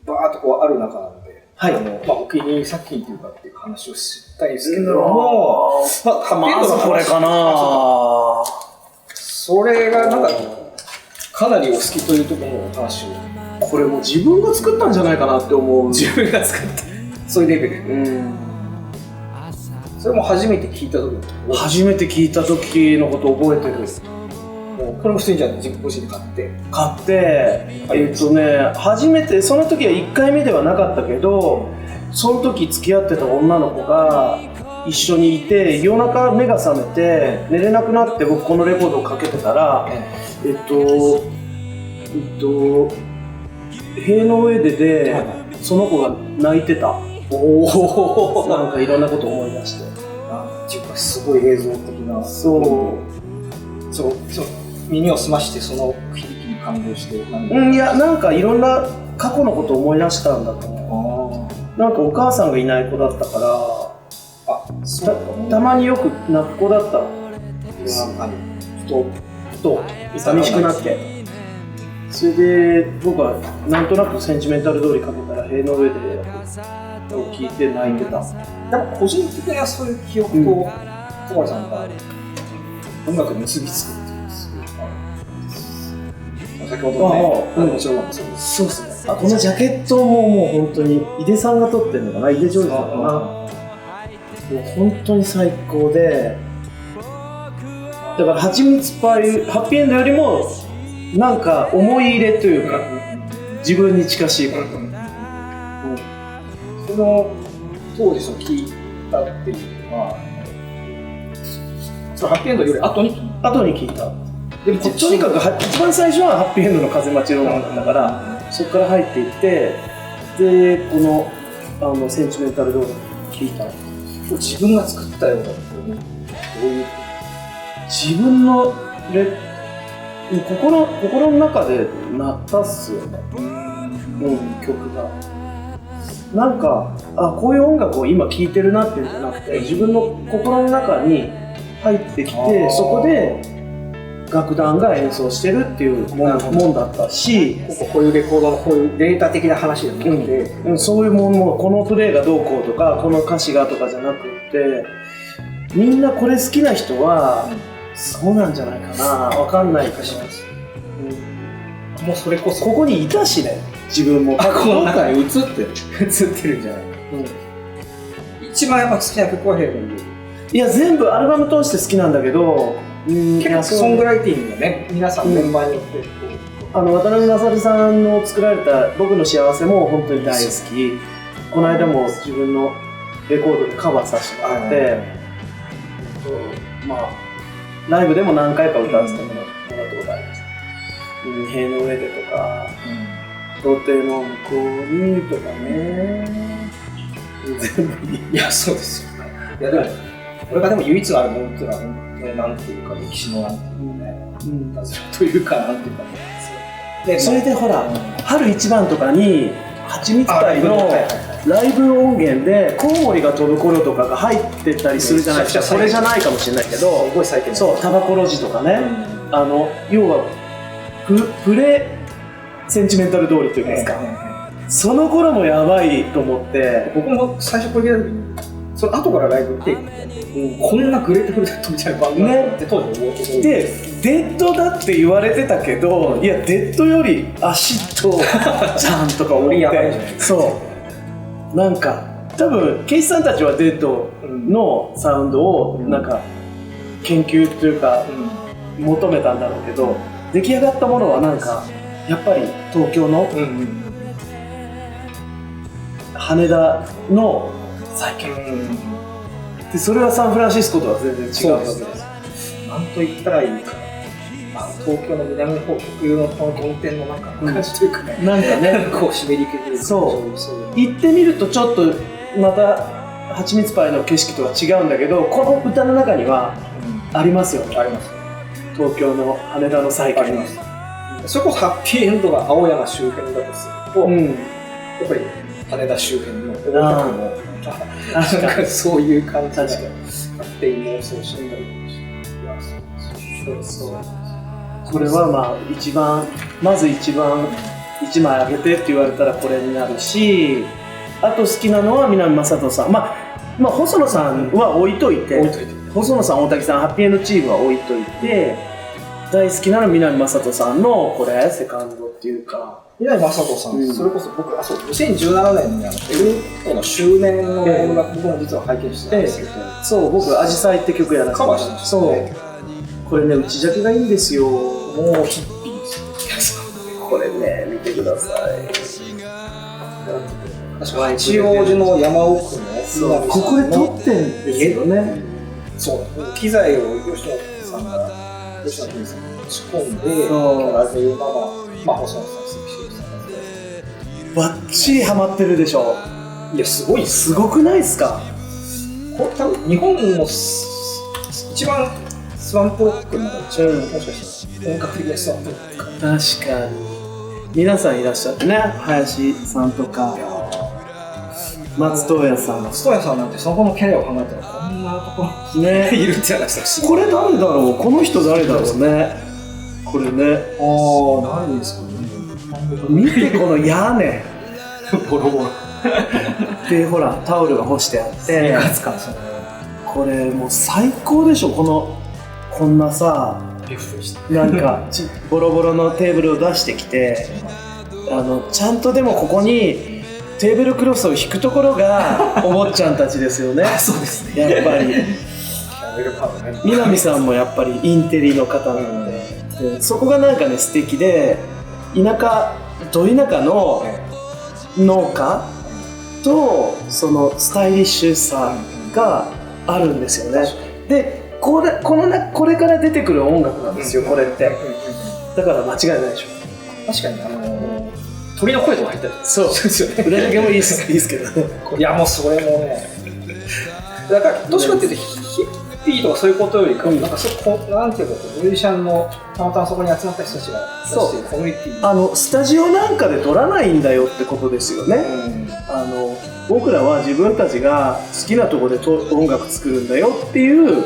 バーッとこうある中なんで、はい、お気に入り作品というかっていう話をしたいですけども、まずこれかな。それがなんかかなりお好きというところの話を。これもう自分が作ったんじゃないかなって思う。自分が作ったそういうレベルで、それも初めて聞いた時のことを覚えてる。これも普通にじゃあ自己個人で買って初めてその時は1回目ではなかったけど、その時付き合ってた女の子が一緒にいて、夜中目が覚めて寝れなくなって、僕このレコードをかけてたら、塀の上でその子が泣いてた。なんかいろんなことを思い出して、すごい映像的な。そう耳を澄ましてその響きに感動して。いや、なんかいろんな過去のことを思い出したんだと思う。なんかお母さんがいない子だったから、たまによく泣く子だった。ふと寂しくなって。それで僕はなんとなくセンチメンタル通りかけたら、塀の上で聞いて泣いてた。でも個人的にはそういう記憶と小森さんが音楽に結びつくっていう、先ほどね、もちろんそうですね。このジャケットももう本当に井出さんが撮ってるのかな、井出ジョージさんかな。もう本当に最高で、だからハチミツパイハッピーエンドよりもなんか思い入れというか、自分に近しいこと。その当時聞いたっていうのは、そのハッピーエンドより後に聞いた。でもとにかく一番最初はハッピーエンドの風待ちロマンだったから、そこから入っていって、でこのセンチメンタル動画聞いた。自分が作ったようなどういう自分の心の中で鳴ったっすよね。曲がなんかこういう音楽を今聴いてるなっていうんじゃなくて、自分の心の中に入ってきて、そこで楽団が演奏してるっていうもんだったし、こういうレコードのこういうデータ的な話じゃなくて、そういうものもこのプレイがどうこうとかこの歌詞がとかじゃなくて、みんなこれ好きな人はそうなんじゃないかな、わかんないかしら。もうそれこそここにいたしね、自分もこの中に映ってるんじゃない、一番やっぱ好きな曲はヘイブンで。いや全部アルバム通して好きなんだけど、結構ソングライティングがね、皆さんメンバーによって渡辺勝さんの作られた僕の幸せも本当に大好き。この間も自分のレコードでカバーさせてもらって、ライブでも何回か歌わせてもらったことあります。塀の上でとか、土手の向こうにとかね、全部いや、そうですよね。いやでもこれがでも唯一あるものっていうのは本当になんていうか歴史のなんていうね、というかなんていうかで、それでほら、春一番とかにはちみつパイのライブ音源でコウモリが飛ぶ頃とかが入ってたりするじゃないですか。それじゃないかもしれないけど、すごい最近そう、タバコ路地とかね、要はプレセンチメンタル通りというんですか、その頃もやばいと思って、僕も最初これ聞いた時にその後からライブ行って、こんなグレートフルデッドみたいなバンドだって当時思ってで、デッドだって言われてたけど、いやデッドより足とちゃんとか思ってそうなんか多分ケイスさんたちはデッドのサウンドをなんか研究というか求めたんだろうけど、出来上がったものはなんかやっぱり東京の羽田の再建で、それはサンフランシスコとは全然違うわけです。なんと言ったらいいかな、東京の南の方特有のこの曇天のなんか感じというかね、なんかねこう湿り気で、そう行ってみるとちょっとまたはちみつパイの景色とは違うんだけど、この歌の中にはありますよね。あります。東京の羽田の再建あります。それこそハッピーエンドが青山周辺だとすると、やっぱり羽田周辺の大田区も確かにそういう感じで勝手に妄想してみたりそうこれはまず一番1枚あげてって言われたらこれになるし、あと好きなのは南正人さん、まあ細野さんは置いといて、細野さん、大竹さん、ハッピーエンドチームは置いといて、大好きなのは南正人さんのこれセカンドっていうか、南正人さん、それこそ僕2017年にエルトの周年のライブが僕も実は拝見してたんですけど、そう僕アジサイって曲やらせてもらって、そうこれね内ジャケがいいんですよ。もうヒッピーですこれね見てください。確か八王子の山奥のここで撮ってんですよね。そう機材を吉野さんが持ち込んでやられてるのが細野さんバッチリハマってるでしょ。いやすごいすごくないですか。多分日本の一番スワンプロックの中でもしかしたら本格的なスワンプロック確かに皆さんいらっしゃってね、林さんとか松任谷さんなんてその後のキャリアを考えたらこんなところねいるって話だこれ誰だろう、この人誰だろうね、これね、何ですかね、見てこの屋根ボロボロでほらタオルが干してあって生活感これもう最高でしょ。こんなさなんかボロボロのテーブルを出してきてちゃんとでもここにテーブルクロスを引くところがお坊ちゃんたちですよねそうですね、やっぱり南さんもやっぱりインテリの方なので、そこがなんかね素敵で、ど田舎の農家とそのスタイリッシュさがあるんですよね。でこれから出てくる音楽なんですよ、これってだから間違いないでしょ。確かに鳥の声とか入ったりそうですよね。裏だけもいいですけどねいやもうそれもねだからどっちかっていうとヒッピーとかそういうことよりか、なんかなんていうかミュージシャンのたまたまそこに集まった人たちが出しているコミュニティスタジオなんかで撮らないんだよってことですよね、僕らは自分たちが好きなところで音楽作るんだよっていう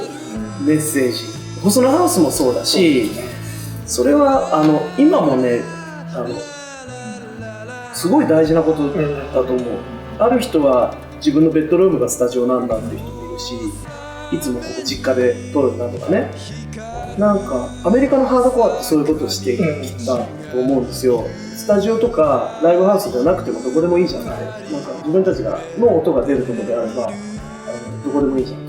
メッセージ、細野ハウスもそうだし、それは今もねすごい大事なことだと思う。ある人は自分のベッドルームがスタジオなんだっていう人もいるし、いつもここ実家で撮るんだとかね、なんかアメリカのハードコアってそういうことをしてきたと思うんですよ。スタジオとかライブハウスじゃなくてもどこでもいいじゃない。なんか自分たちの音が出るところであればどこでもいいじゃん。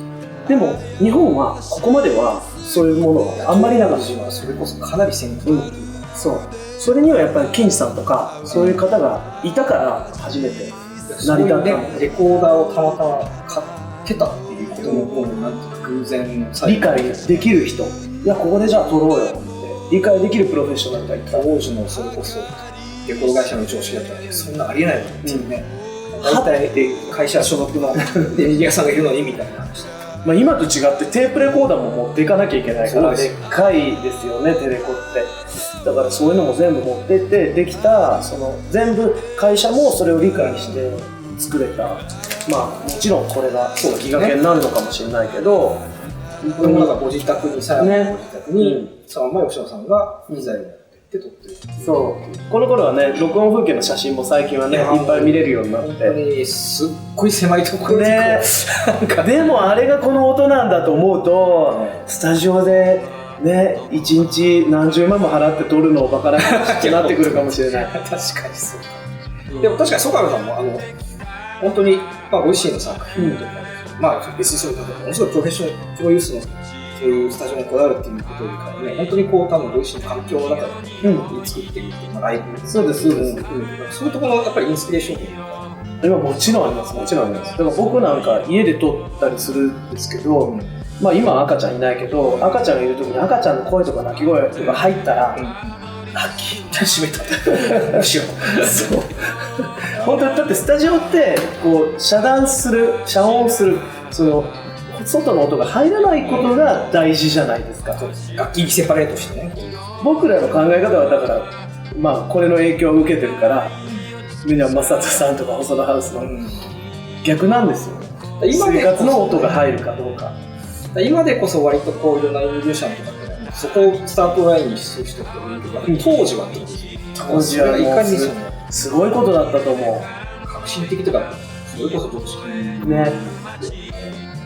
でも日本はここまではそういうものはあんまりなかった。それこそかなり先進的、そう。それにはやっぱり金さんとかそういう方がいたから初めて成り立ったので、レコーダーをたまたま買ってたっていうことのなんていうか偶然理解できる人、いやここでじゃあ撮ろうよって理解できるプロフェッショナルがいた。当時のそれこそレコード会社の上司だったらそんなありえないのっていうね、大体会社所属のエンジニアさんがいるのにみたいな話。今と違ってテープレコーダーも持っていかなきゃいけないからでっかいですよね、テレコって。だからそういうのも全部持ってってできた、全部会社もそれを理解して作れた。もちろんこれが先駆けになるのかもしれないけど、これもなんかご自宅にさ、ご自宅にそのまま吉野さんが機材を持って撮ってる。そうこの頃はね、録音風景の写真も最近はねいっぱい見れるようになって、本当にすっごい狭いところでねでもあれがこの音なんだと思うと、スタジオでね1日何十万も払って撮るのをバカなくなってくるかもしれない確かにそう。でも確かに曽我部さんも本当にご自身の作品とか、別にそういうことものすごいプロフェッショナルプロデュースのそういうスタジオにこだわるっていうことよりかはね、本当に多分ご自身の環境の中で作っているっていうライブ、そうですそうです、そういうところのやっぱりインスピレーションというか、もちろんあります、もちろんあります。だから僕なんか家で撮ったりするんですけど、今は赤ちゃんいないけど、赤ちゃんがいる時に赤ちゃんの声とか鳴き声とか入ったら、閉めたむしろそう本当にだってスタジオってこう遮音する外の音が入らないことが大事じゃないですか。楽器にセパレートしてね。僕らの考え方はだからこれの影響を受けてるから南正人さんとか細野ハウスの逆なんですよ。生活の音が入るかどうか。今でこそ割とこういろんなミュージシャンとかってそこをスタートラインにする人って多いけど、当時はってことですよ。当時はもうすごいことだったと思う。革新的とか、それこそ常識ね。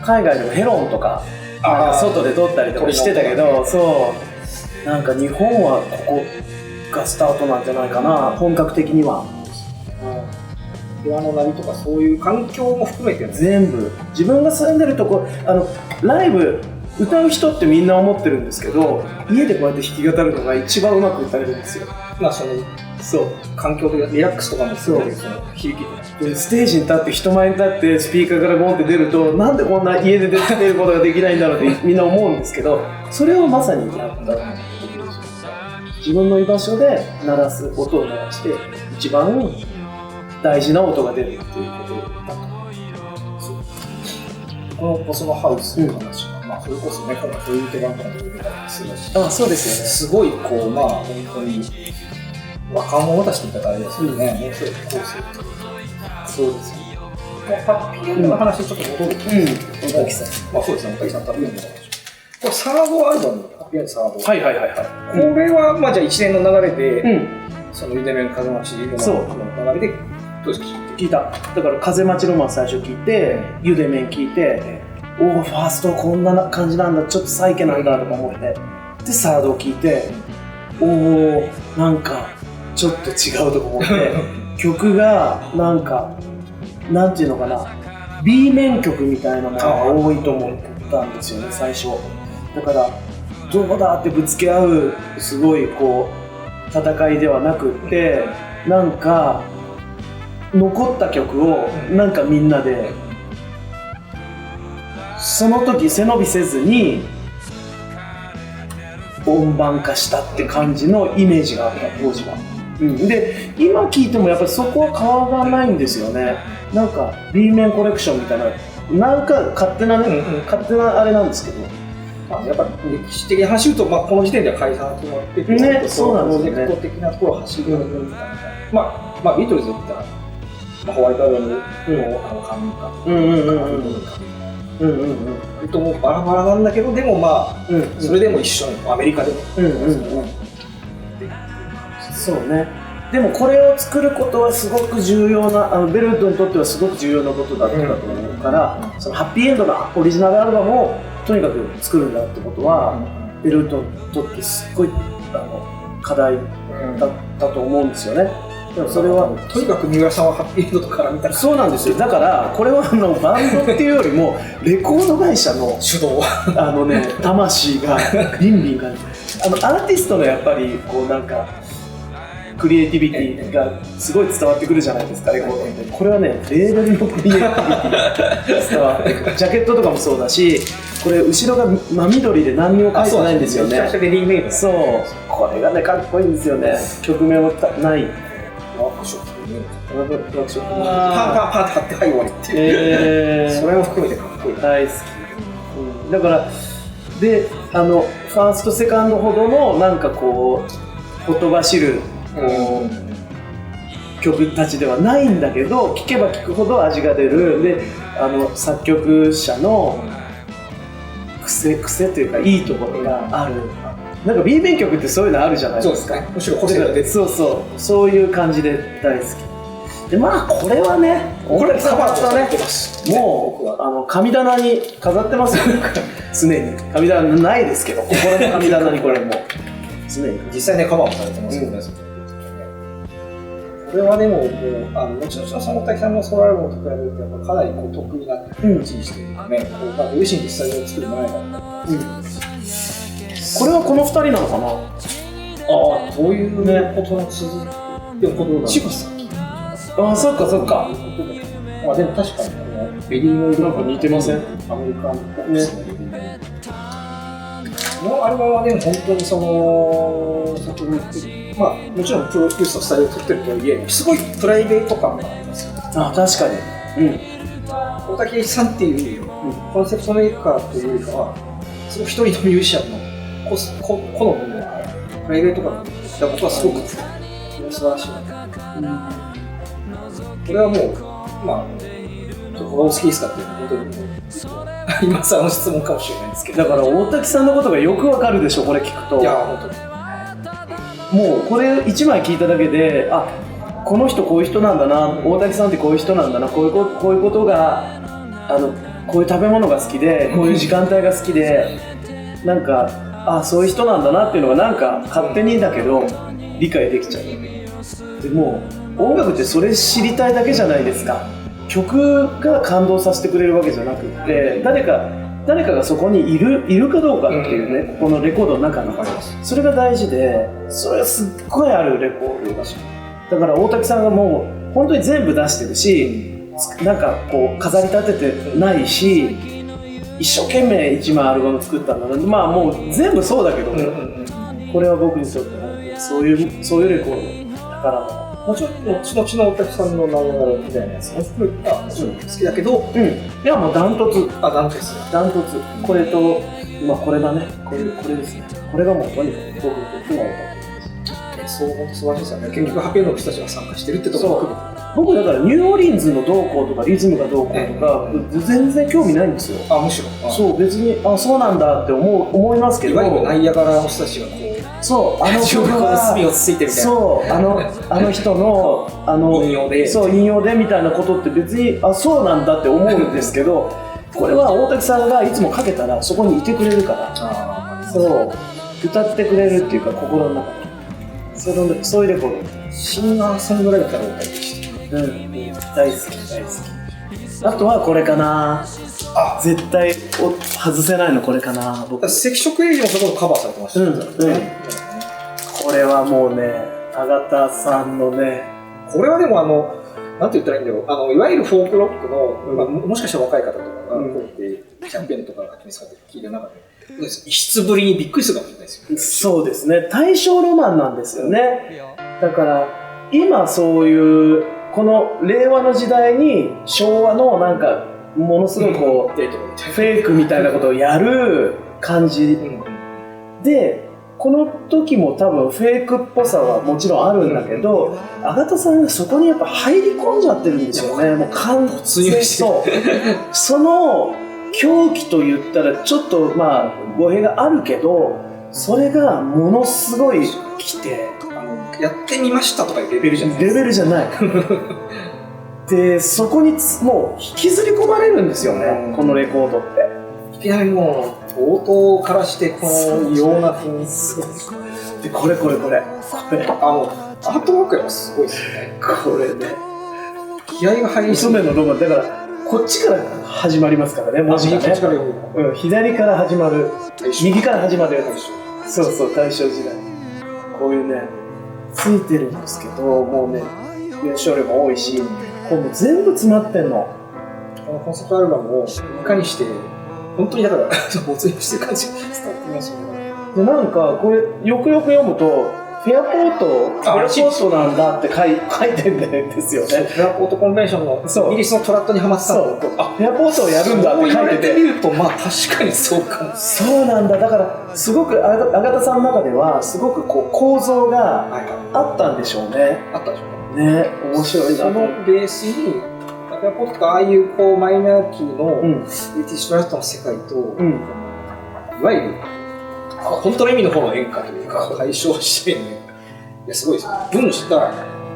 海外でもヘロンとかなんか外で撮ったりとかしてたけど、そうなんか日本はここがスタートなんじゃないかな、本格的には。部屋の波とかそういう環境も含めて全部自分が住んでるとこ、ライブ歌う人ってみんな思ってるんですけど、家でこうやって弾き語るのが一番うまく歌えるんですよ。まあそう環境でリラックスとかもそうですよ、響きでステージに立って人前に立ってスピーカーからボンって出ると、なんでこんな家で出ることができないんだろうってみんな思うんですけど、それをまさにやった自分の居場所で鳴らす音を鳴らして一番大事な音が出るっていうことだと思います。このボスのハウスの話は、まあそれこそね、今回そういう手番とかで出たりするし、そうですよね。すごいこう、まあ本当に若者たちって言い方あれですよね、面白い構成というか。そうですよね。ハッピーエンドの話ちょっと戻ると、大滝さん。まあそうですね、大滝さんとハッピーエンドの話。これサードアルバム、ハッピーエンドサード。はいはいはいはい。これはまあじゃあ一連の流れで、そのゆでめん風待ちの流れでどうですか？聞いた。だから風待ちロマン最初聞いて、ゆでめん聞いて、おおファーストこんな感じなんだ、ちょっとサイケなんだとか思って、でサードを聞いて、おおなんかちょっと違うとか思って曲がなんかなんていうのかな、 B 面曲みたいなものが多いと思ったんですよね最初。だからどうだってぶつけ合うすごいこう戦いではなくって、なんか残った曲をなんかみんなでその時背伸びせずに音盤化したって感じのイメージがあった当時は。で今聴いてもやっぱりそこは変わらないんですよね。なんか B 面コレクションみたいな、なんか勝手なね、勝手なあれなんですけど、やっぱ歴史的に走ると、まあ、この時点では解散が決まってて、ね、そうなんですね。プロジェクト的なところを走るみたいな、まあビートルズだったら、ホワイトアルバムの神か、ともバラバラなんだけど、でもまあ、それでも一緒にアメリカでも、そうね。でもこれを作ることはすごく重要な、ベルトにとってはすごく重要なことだったと思うから、そのハッピーエンドのオリジナルアルバムをとにかく作るんだってことは、ベルトにとってすっごい課題だったと思うんですよね。でもそれはとにかく三浦さんはハッピーエンドとから見たら、そうなんですよ。だからこれはバンドっていうよりもレコード会社の主導魂がビンビンがアーティストのやっぱりこうなんかクリエイティビティがすごい伝わってくるじゃないですか、レコードって。これはね、レーベルのクリエイティビティが伝わってくる。ジャケットとかもそうだし、これ後ろが真緑で何にも書いてないんですよね。そう、これがね、かっこいいんですよね。曲名もない。ワークショップパー貼ってはい終わりっていう、それも含めてかっこいい。大好き。だからでファーストセカンドほどのなんかこうほとばしる曲たちではないんだけど、聴けば聴くほど味が出る。で作曲者の癖というかいいところがある。なんか B 面曲ってそういうのあるじゃないですか。そうですね、むしろ個性が出て、そういう感じで大好きで、まあこれはね、これカバーとね、もう神棚に飾ってますよ常に。神棚ないですけど、心の神棚にこれも常に実際ねカバーもされてますよね。これはでも後々のその大滝さんのソロアルバムと比べるとやっぱかなりこう得意な位置にしてるかね、ご自身でスタジオを作る前だったり、これはこの2人なのかな。そういうことの続きでもこっちが先。そっかそっか。でも確かにベリーの色なんか似てません？アメリカンポップスのベリーの色。このアルバムはでも本当にその先ほど言ってもちろんプロデュースのスタイルを取ってるとはいえ、すごいプライベート感がありますよ。確かに。大滝さんっていうコンセプトメーカーというよりかは、すごい一人のミュージシャンの好みのプライベート感が僕はすごく素晴らしい。これはもうどう好きですかっていうのは本当に今更の質問かもしれないんですけど、だから大滝さんのことがよくわかるでしょ、これ聞くと。いや本当にもうこれ1枚聞いただけで、あ、この人こういう人なんだな、大竹さんってこういう人なんだな、こういうことがこういう食べ物が好きで、こういう時間帯が好きで、なんか、あ、そういう人なんだなっていうのがなんか勝手にだけど理解できちゃう。でも音楽ってそれ知りたいだけじゃないですか。曲が感動させてくれるわけじゃなくって、誰かがそこにいるかどうかっていうね、このレコードの中のそれが大事で、それがすっごいあるレコードだし、だから大竹さんがもう本当に全部出してるし、なんかこう飾り立ててないし、一生懸命1枚アルバム作ったんだな。まあもう全部そうだけど、これは僕にとってそういうレコード宝物。もちろん後々のお客さんの流れみたいなやつも含めてもちろん好きだけど、いやもうダントツ。ダントツ。これと、まあこれだね。これですね。これがもうとにかく僕にとってもそう本当素晴らしいですよね。結局ハッピーエンドの人たちが参加してるってところも含めて。僕だからニューオーリンズのどうこうとかリズムがどうこうとか、全然興味ないんですよ。むしろ。そう、別にそうなんだって思いますけど。いわゆるナイアガラの人たちがこう。そう、曲が隅をついてみたいな。そう、あの人の引用で。そう、引用でみたいなことって別にそうなんだって思うんですけど、これは大竹さんがいつもかけたらそこにいてくれるから。そう、歌ってくれるっていうか心の中に。そういうレコード。シンガーソングライターを書いてきて。大好き。あとはこれかな。絶対外せないのこれかな。僕赤色営業のところカバーされてましたね。これはもうね、永田さんのね、これはでもなんて言ったらいいんだろう、いわゆるフォークロックの、もしかしたら若い方とかがこうやってキャンペーンとか発見されて聞いた中で、異質ぶりにびっくりするかもしれないですよね。そうですね、大正ロマンなんですよね。だから今そういうこの令和の時代に昭和のなんかものすごいこうフェイクみたいなことをやる感じで、この時も多分フェイクっぽさはもちろんあるんだけど、永田さんがそこにやっぱ入り込んじゃってるんですよね。もう完全にその狂気と言ったらちょっとまあ語弊があるけど、それがものすごい来て、やってみましたとかいうレベルじゃない。レベルじゃないで、そこにもう引きずり込まれるんですよね、このレコードって。いきなりもう冒頭からしてこの異様な雰囲気で、これアートワークやすごいですよね。これね、気合が入りそうめんのロマンだから、こっちから始まりますからね、文字がね。左から始まる、右から始まるやつ。そうそう、大正時代。こういうね、ついてるんですけど、もうね、伝承量も多いし、こう全部詰まってんの。このコンセプトアルバムをいかにして、本当にだから没入してる感じが伝わってきますよね。で、なんかこれよくよく読むと、フェアポートなんだって書いてるんですよね。フェアポートコンベンションのイギリスのトラットにハマってたのと、フェアポートをやるんだって書いてて、見るとまあ確かにそうかも。そうなんだ。だからすごく永田さんの中ではすごくこう構造があったんでしょうね。あったでしょうね。ね、面白いな。そのベースにフェアポートとかああいうこうマイナーキーのブリティッシュトラットの世界と、いわゆる本当の意味の方の演歌というか対照してるね。いやすごいですよ。文したらや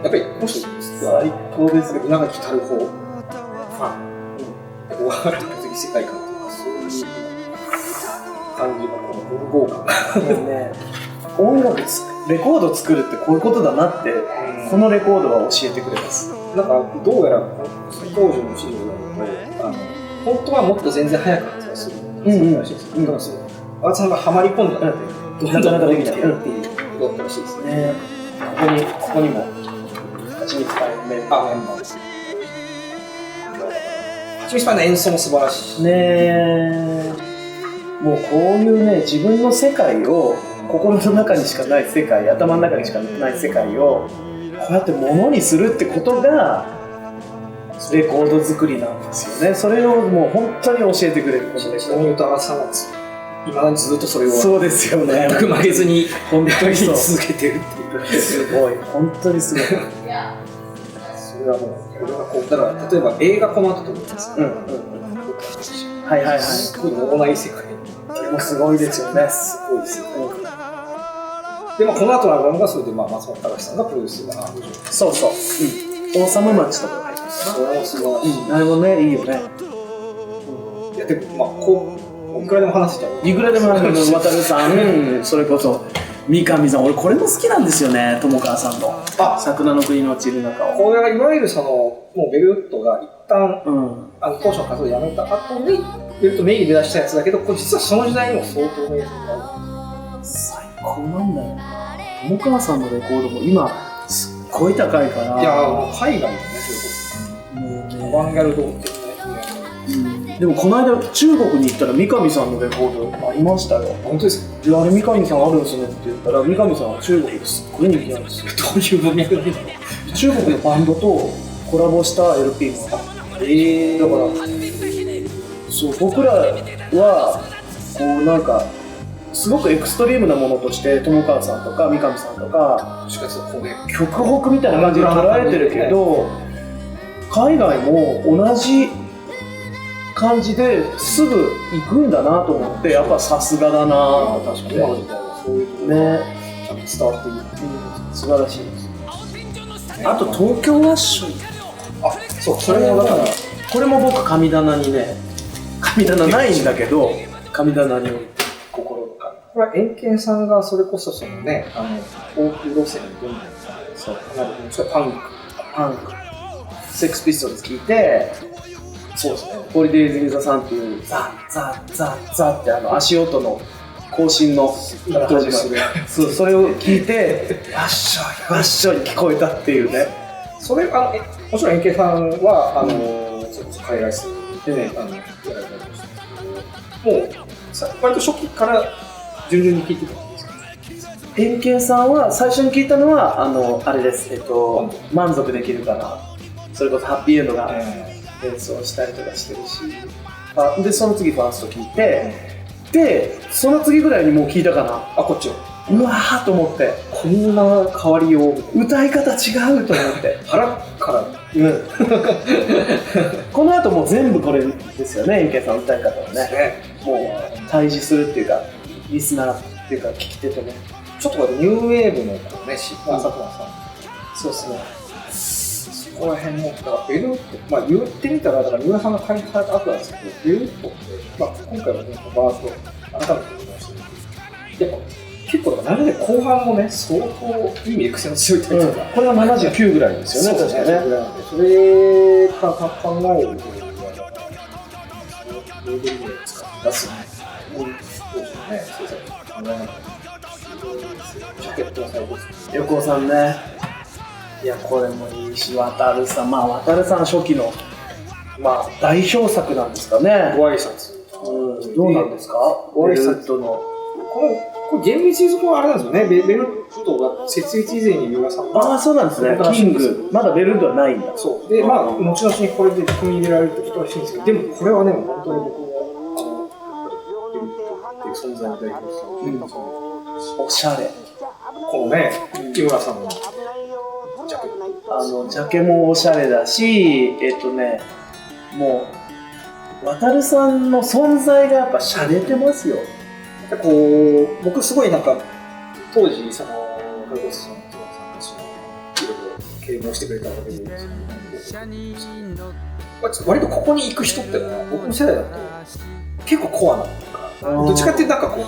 っぱりこの人最高ですね。稲垣太郎ファン、大原的世界観というかそういう感じがこの文豪感もうね、音楽レコード作るってこういうことだなって、このレコードは教えてくれます。なんかどうやら当時の資料だと本当はもっと全然早く発売するらしいですよ。だからそう永田さんがハマり込んだのでなかなかできないっていうことだったらしいですね。ここにもはちみつパイのメンバーです。はちみつパイの演奏も素晴らしいね。もうこういうね、自分の世界を心の中にしかない世界、頭の中にしかない世界をこうやって物にするってことがレコード作りなんですよね。それをもう本当に教えてくれる。ちなみに歌川さんは今までずっとそれをそうですよね。全く曲げずに本当に続けてるっていう。すごい、本当にすごい。それはもうこれがこうだから例えば映画コマンドとかですね。はいはいはい。すごい脳内世界。もうすごいですよね。すごいですよね。で、この後のアルバムがそれで、松本隆さんがプロデュースがそうそう、王様町とかが入ってますそれも素晴らしい。なるほどね、いいよね。いや、でも、いくらでも話しちゃう。いくらでも渡さん、それこそ三上さん、俺これも好きなんですよね、友川さんの桜の国の散る中を。これがいわゆるもうベルトが一旦、当初の活動をやめた後にベルトメインで出したやつだけど、これ実はその時代にも相当名曲がある。最高なんだよな。友川さんのレコードも今すっごい高いから。いや海外のね、それこそアバンギャルドってね。でもこの間中国に行ったら三上さんのレコードありましたよ。本当ですか？あれ三上さんあるんですねって言ったら、三上さんは中国ですっごい人気なんですよ。どういう文脈なんだろう。中国のバンドとコラボした LP もあって、だからそう、僕らはこうなんかすごくエクストリームなものとして友川さんとか三上さんとか極北みたいな感じで捉えてるけど、海外も同じ感じですぐ行くんだなと思って、やっぱさすがだな。確かに今の時代はそういうところがちゃんと伝わっているっていう素晴らしいです。あと東京ワッショイ、そう、それもだからこれも僕神棚にね、神棚ないんだけど神棚に心の神。これはエンケンさんがそれこそね、フォーク路線にどんどんそう、それパンクセックスピストルズ聞いて、そうですね、ホリデイズ・イン・ザ・サンっていうザッザッザッザッって足音の行進のから始まるそう、それを聞いてワッショイワッショイに聞こえたっていうね。それもちろんエンケンさんはそれこそ海外数でね、やられてましたけど、もう割と初期から順々に聞いてたんですか？エンケンさんは最初に聞いたのはあれです、満足できるかな、それこそハッピーエンドが演奏したりとかしてるし、でその次ファースト聞いて、でその次ぐらいにもう聞いたかな、こっちをうわーと思って、こんな変わりよう、歌い方違うと思って腹からこの後もう全部これですよね、エンケンさんの歌い方はね、もう対峙するっていうか、リスナーっていうか聞き手とね、ちょっとニューウェーブのこうね、佐久間さん、そうですね、そこら辺もだからベルト、言ってみたらだから三浦さんが開発された後なんですけど、ベルトって、今回はねバースト改めて言いましたけど、やっぱ結構だから70年後半もね、相当いい癖の強いタイプが、これは79ぐらいですよね、確かね。それから考えると、ロードリーを使って出すね、そうですよね、そうですね、ジャケットは最高ですね。横尾さんね、いやこれもいいし、渡さん、渡さん初期の代表作なんですかね。ご挨拶、どうなんですか、ご挨拶のこれ厳密に言うとあれなんですよね、ベルトが設立以前に三浦さんが、そうなんですね、キング、まだベルトはないんだ。そうで、後々にこれで組み入れられると人らしいんですけど、でもこれはね、本当に僕もベルトっていう存在を代表する、おしゃれ、このね、三浦さんのジャケット、ジャケもおしゃれだし、もう渡さんの存在がやっぱしゃれてますよ。こう僕すごいなんか当時それこそ三浦さんたちのいろいろ啓蒙してくれたわけですけど、割とここに行く人ってのは僕の世代だと結構コアなとか、どっちかっていうとなんかこ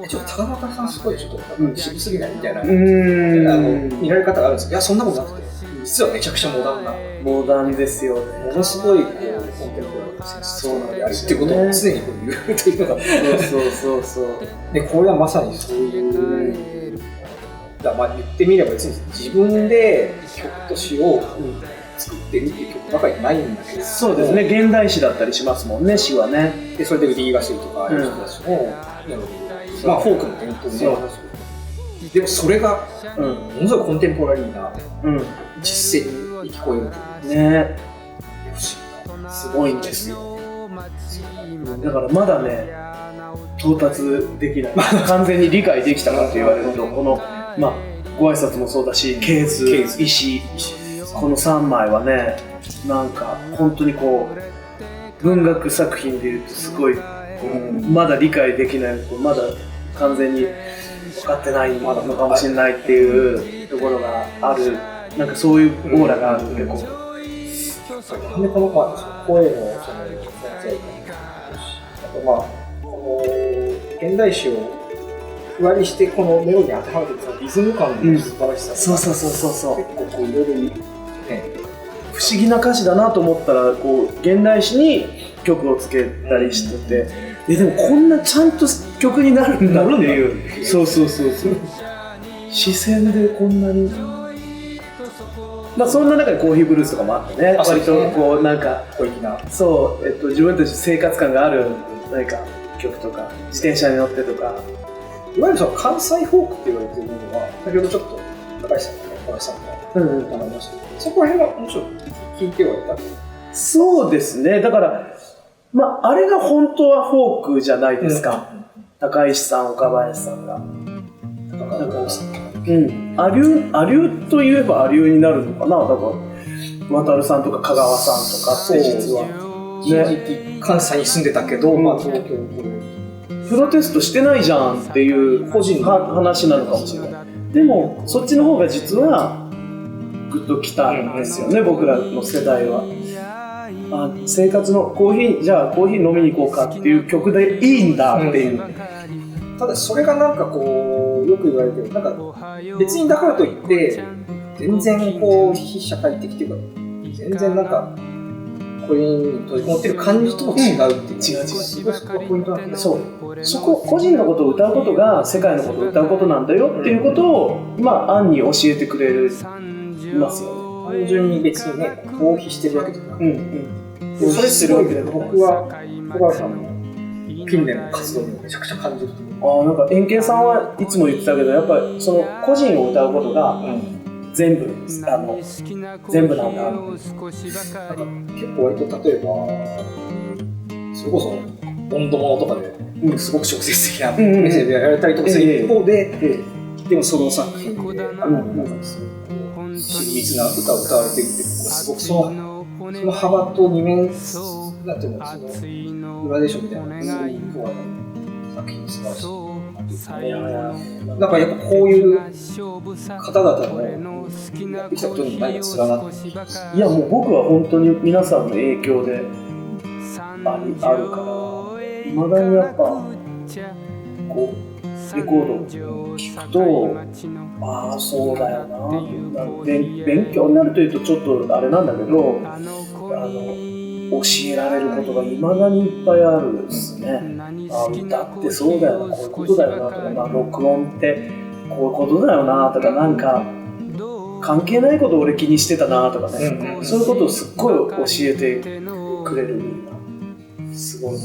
うちょっと高中さんすごいちょっと渋すぎないみたいな見られ方があるんですけど、いやそんなことなくて、実はめちゃくちゃモダンですよね。ものすごいこうコンテンポラリーなセンスであるっていうことを常にこう言うというのが、そうでこれはまさにそういう、言ってみれば別に自分で曲と詩を作ってるっていう曲ばかりないんだけど、そうですね、現代詩だったりしますもんね、詩はね。でそれでウディ・ガシーとかいう人たちも、フォークの伝統で、でもそれがものすごいコンテンポラリーな実践に聞こえるね、すごいんですよ。だからまだね到達できない完全に理解できたかって言われると、このご挨拶もそうだし、ケーズ、石、この3枚はね、なんか本当にこう文学作品でいうとすごい、まだ理解できない、まだ完全に分かってないのかもしれないっていうところがある、なんかそういうオーラがある結構。なんでこの声のその存在感、あとまあこの現代詩をふわりしてこのメロディーに当てはめてるリズム感の素晴らしさ、そう結構こういろいろね不思議な歌詞だなと思ったらこう現代詩に曲をつけたりしてて、でもこんなちゃんと曲になるんだっていう、そう視線でこんなに、まあそんな中でコーヒーブルースとかもあってね、割とこうなんか小粋な、自分たち生活感がある何か曲とか、自転車に乗ってとか、いわゆるその関西フォークって言われているものは、先ほどちょっと高橋さんが小林さんが話しましたけど、そこら辺はもちろん聞いてはいた。そうですね。だからまああれが本当はフォークじゃないですか。高石さん、岡林さんが。アリューといえばアリューになるのかな。だから渡さんとか香川さんとかって実はね、関西に住んでたけど、まあ東京プロテストしてないじゃんっていう個人の話なのかもしれない。でもそっちの方が実はグッときたんですよね、僕らの世代は。生活のじゃあコーヒー飲みに行こうかっていう曲でいいんだっていう、ただそれがなんかこうよく言われてる、なんか別にだからといって全然こう非社会的っていうか全然なんかこれに閉じこもってる感じとも違うっていう、違うそこがポイントなんだ。そこ個人のことを歌うことが世界のことを歌うことなんだよっていうことを暗に教えてくれますよね。単純に別にね逃避してるわけじゃなくて、それするわけで僕は小川さんの近年の活動にめちゃくちゃ感じると思う。なんか円形さんはいつも言ってたけど、やっぱりその個人を歌うことが全部なんだ。結構割と例えばそれこそ温度物とかですごく直接的なメッセージやられたりとかする一方で、でもソロ作品で親密な歌を歌われているって、すごくその幅と二面なんていうの、そのグラデーションみたいな作品素晴らしい。なんかやっぱこういう方々のやってきたことに何か連なっています。いやもう僕は本当に皆さんの影響であるから、未だにやっぱこうレコードを聴くと、そうだよな、勉強になるというとちょっとあれなんだけど、教えられることが未だにいっぱいあるんですね。歌ってそうだよな、こういうことだよなとか、録音ってこういうことだよなとか、なんか関係ないことを俺気にしてたなとかね、そういうことをすっごい教えてくれる、すごい。